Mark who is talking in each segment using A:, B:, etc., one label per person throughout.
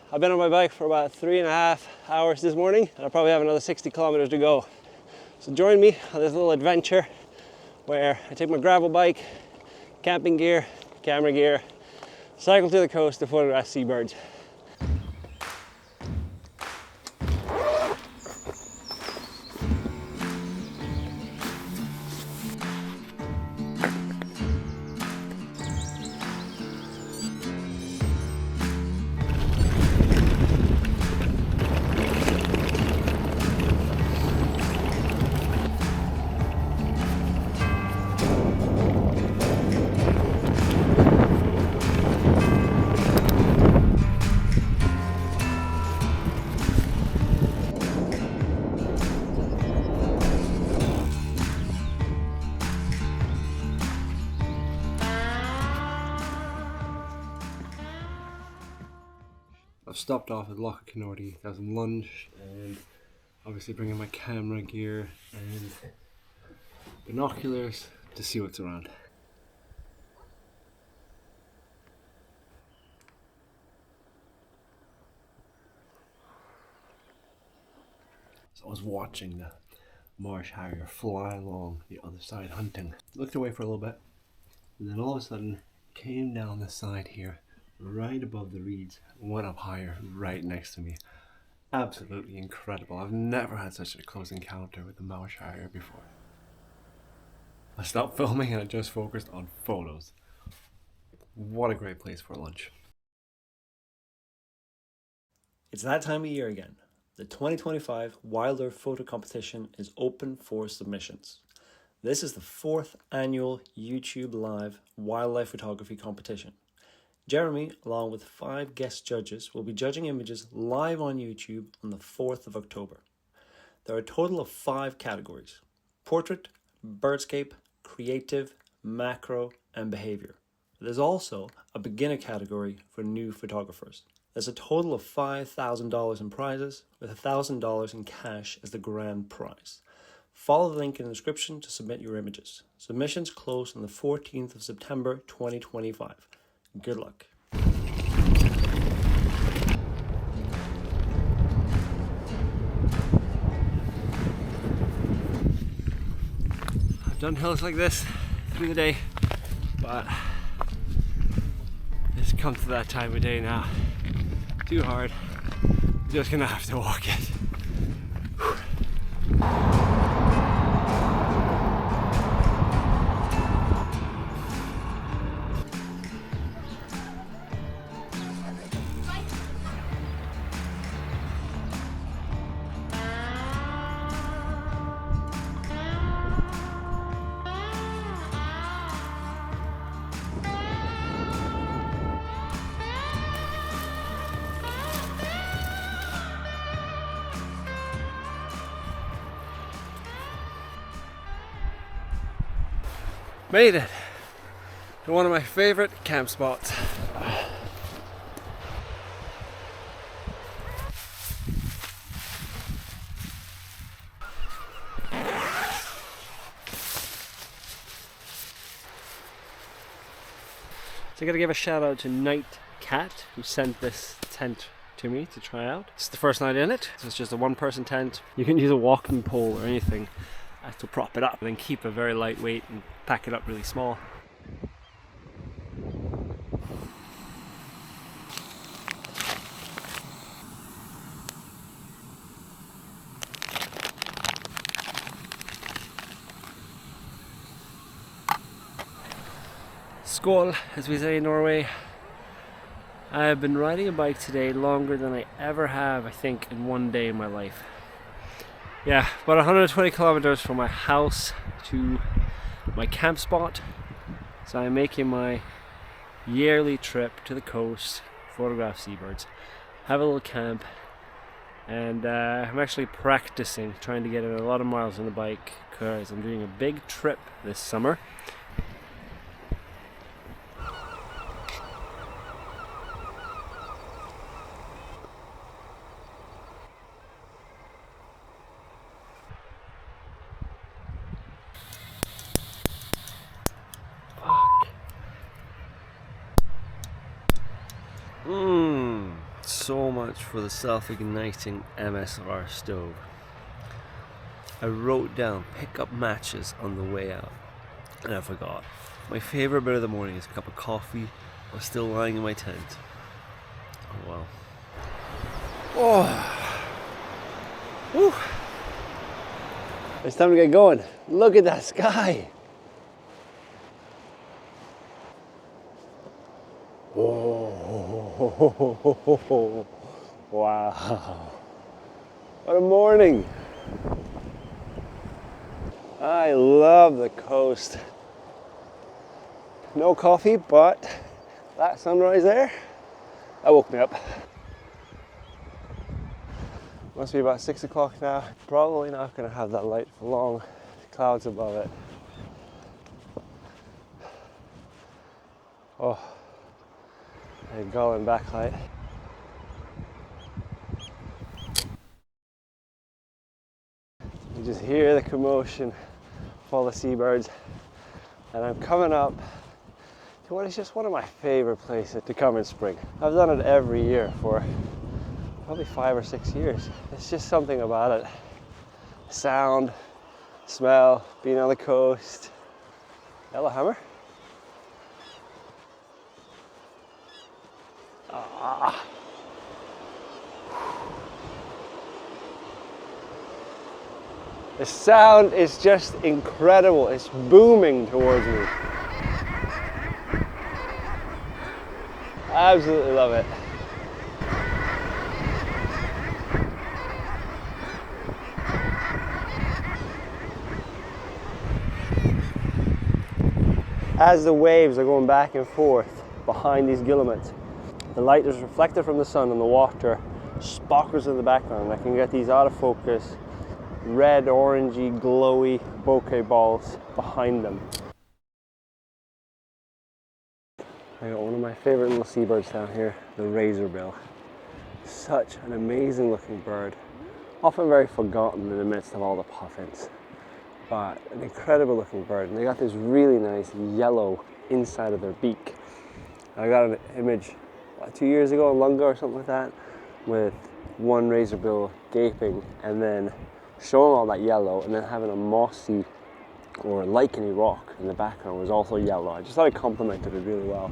A: I've been on my bike for about 3.5 hours this morning, and I probably have another 60 kilometers to go. So join me on this little adventure where I take my gravel bike, camping gear, camera gear, cycle to the coast to photograph seabirds. I've stopped off at Loch Kinnordy, got some lunch, and obviously bringing my camera gear and binoculars to see what's around. So I was watching the Marsh Harrier fly along the other side hunting. Looked away for a little bit, and then all of a sudden came down the side here, right above the reeds, went up higher right next to me. Absolutely incredible. I've never had such a close encounter with the Marsh Harrier before. I stopped filming and I just focused on photos. What a great place for lunch.
B: It's that time of year again. The 2025 Wilder Photo Competition is open for submissions. This is the 4th annual YouTube Live Wildlife Photography Competition. Jeremy, along with 5 guest judges, will be judging images live on YouTube on the 4th of October. There are a total of 5 categories: portrait, birdscape, creative, macro, and behavior. There's also a beginner category for new photographers. There's a total of $5,000 in prizes, with $1,000 in cash as the grand prize. Follow the link in the description to submit your images. Submissions close on the 14th of September 2025. Good luck.
A: I've done hills like this through the day, but it's come to that time of day now. Too hard. I'm just gonna have to walk it. Made it to one of my favorite camp spots. So I gotta give a shout out to Night Cat, who sent this tent to me to try out. It's the first night in it, so it's just a 1-person tent. You can use a walking pole or anything to prop it up and then keep it very lightweight and pack it up really small. Skål, as we say in Norway. I've been riding a bike today longer than I ever have, I think, in one day in my life. Yeah, about 120 kilometers from my house to my camp spot. So I'm making my yearly trip to the coast, photograph seabirds, have a little camp, and I'm actually practicing, trying to get in a lot of miles on the bike because I'm doing a big trip this summer. so much for the self-igniting MSR stove. I wrote down pick up matches on the way out, and I forgot. My favourite bit of the morning is a cup of coffee while still lying in my tent. Oh well. Oh. Whew. It's time to get going. Look at that sky. Oh, wow. What a morning. I love the coast. No coffee, but that sunrise there, that woke me up. Must be about 6 o'clock now. Probably not going to have that light for long. Clouds above it. Oh, a golden backlight. You just hear the commotion of all the seabirds. And I'm coming up to what is just one of my favorite places to come in spring. I've done it every year for probably 5 or 6 years. It's just something about it. Sound, smell, being on the coast. Hello, Hammer. Ah. The sound is just incredible. It's booming towards me. I absolutely love it. As the waves are going back and forth behind these guillemots, the light is reflected from the sun and the water sparkles in the background. I can get these out of focus, red, orangey, glowy bokeh balls behind them. I got one of my favorite little seabirds down here, the Razorbill. Such an amazing looking bird, often very forgotten in the midst of all the puffins. But an incredible looking bird, and they got this really nice yellow inside of their beak. I got an image 2 years ago in Lunga or something like that, with one Razorbill gaping and then showing all that yellow, and then having a mossy or licheny rock in the background was also yellow. I just thought it complemented it really well.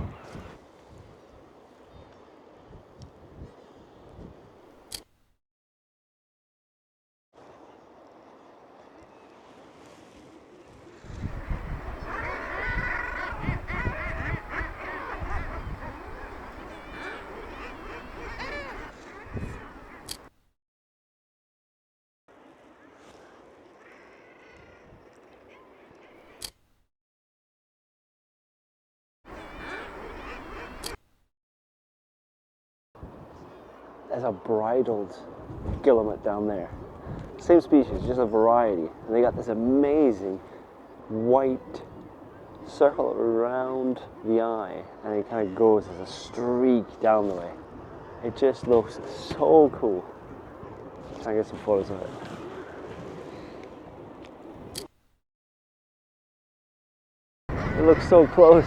A: There's a bridled guillemot down there. Same species, just a variety. And they got this amazing white circle around the eye, and it kind of goes as a streak down the way. It just looks so cool. Try and get some photos of it. It looks so close.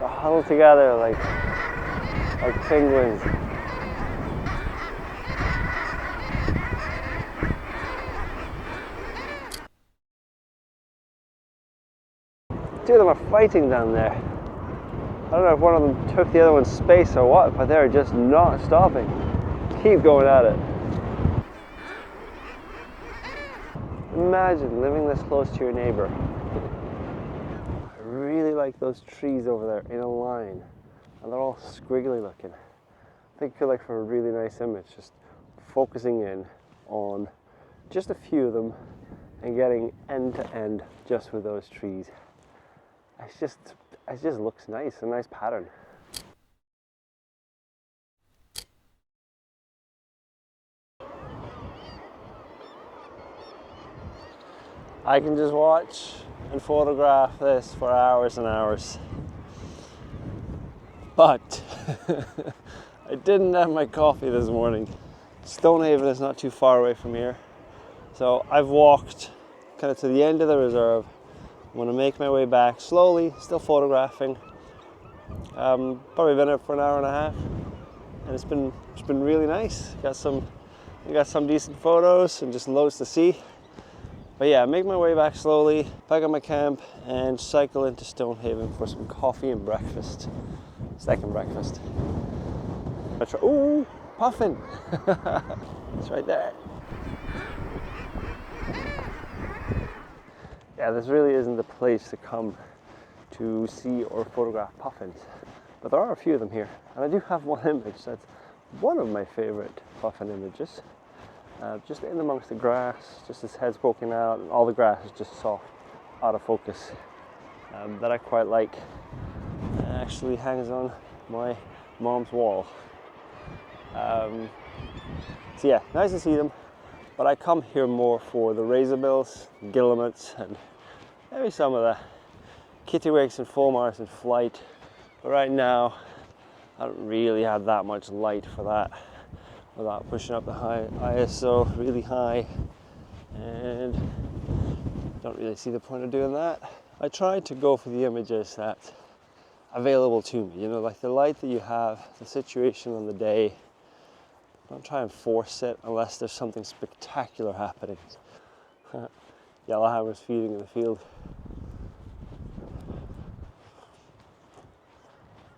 A: They're huddled together like penguins. Two of them are fighting down there. I don't know if one of them took the other one's space or what, but they're just not stopping. Keep going at it. Imagine living this close to your neighbor. I really like those trees over there in a line, and they're all squiggly looking. I think it could make for a really nice image, just focusing in on just a few of them and getting end to end just with those trees. It just looks nice, a nice pattern. I can just watch and photograph this for hours and hours. But I didn't have my coffee this morning. Stonehaven is not too far away from here. So I've walked kind of to the end of the reserve. I'm going to make my way back slowly, still photographing. Probably been up for an hour and a half. and it's been really nice. Got some decent photos and just loads to see. But yeah, make my way back slowly, back at my camp, and cycle into Stonehaven for some coffee and breakfast. Second breakfast. Ooh, puffin! It's right there. Yeah, this really isn't the place to come to see or photograph puffins, but there are a few of them here, and I do have one image that's one of my favorite puffin images. Just in amongst the grass, just his head's poking out, and all the grass is just soft, out of focus. That I quite like. It actually hangs on my mom's wall. So yeah, nice to see them, but I come here more for the razorbills, guillemots, and maybe some of the kittiwakes and fulmars in flight. But right now, I don't really have that much light for that, without pushing up the high ISO really high, and don't really see the point of doing that. I tried to go for the images that's available to me, you know, like the light that you have, the situation on the day. Don't try and force it unless there's something spectacular happening. Yellowhammer's feeding in the field.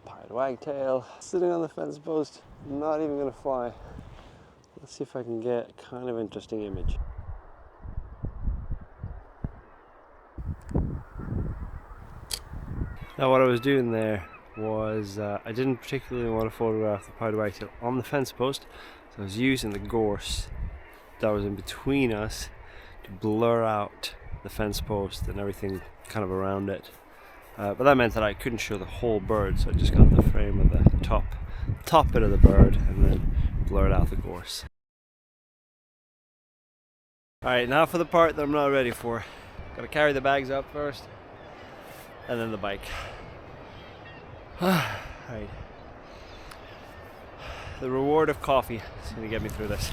A: Pied wagtail sitting on the fence post, not even gonna fly. Let's see if I can get a kind of interesting image. Now what I was doing there was, I didn't particularly want to photograph the pied wagtail on the fence post, so I was using the gorse that was in between us to blur out the fence post and everything kind of around it. But that meant that I couldn't show the whole bird, so I just got the frame of the top bit of the bird and then blurred out the gorse. Alright, now for the part that I'm not ready for. Gotta carry the bags up first, and then the bike. Alright. The reward of coffee is gonna get me through this.